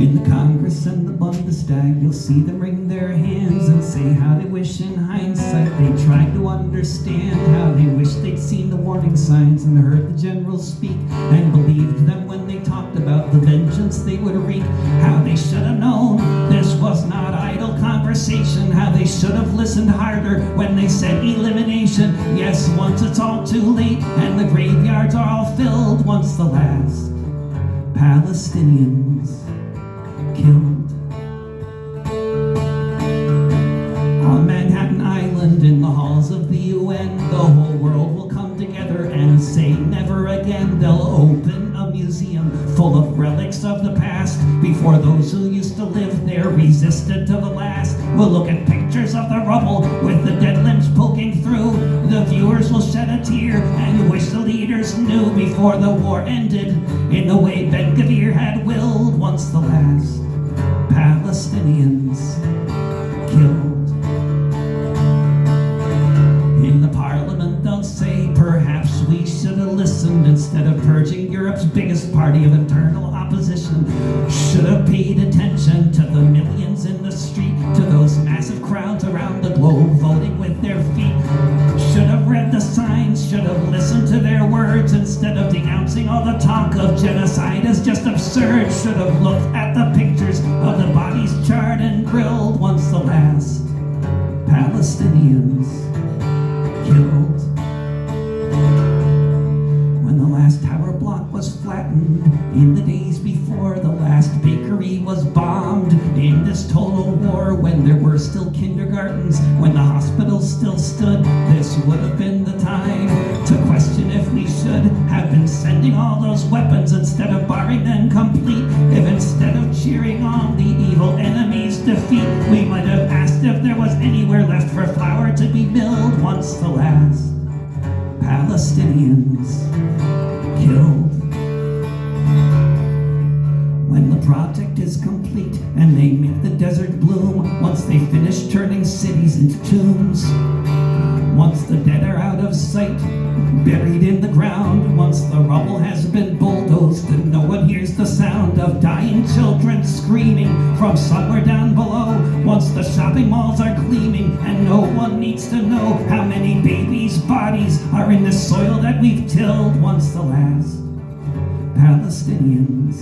In the Congress and the Bundestag, you'll see them wring their hands and say how they wish in hindsight they tried to understand, how they wish they'd seen the warning signs and heard the generals speak and believed them when they talked about the vengeance they would wreak, how they should have known this was not idle conversation, how they should have listened harder when they said elimination. Yes, once it's all too late and the graveyards are all filled, once the last Palestinians killed. On Manhattan Island in the halls of the UN, the whole world will come together and say never again. They'll open a museum full of relics of the past before those who used to live there resisted to the last. We'll look at pictures of the rubble with the dead limbs poking through. The viewers will shed a tear and wish the leaders knew before the war ended in the way Ben-Gvir had willed. Once the last Palestinians killed. In the parliament they'll say perhaps we should have listened instead of purging Europe's biggest party of internal opposition. Should have paid attention to the millions in the street, to those massive crowds around the globe voting with their feet. Should have read the signs, should have listened to their words instead of denouncing all the talk of genocide as just absurd. Should have looked at the pictures of the bodies charred and grilled. Once the last Palestinians killed. When the last tower block was flattened, in the days before the last bakery was bombed, in this total war when there were still kindergartens, when the hospitals still stood, this would have been the time to question if we should have been sending all those weapons instead of barring them complete. If instead of cheering on the evil enemy's defeat, we might have asked if there was anywhere left for flour to be milled. Once the last Palestinians killed. When the project is complete and they make the desert bloom, once they finish turning cities into tombs, once the dead are out of sight, buried in the ground, once the rubble has been bulldozed and no one hears the sound of dying children screaming from somewhere down below, once the shopping malls are gleaming and no one needs to know how many babies' bodies are in the soil that we've tilled, once the last Palestinians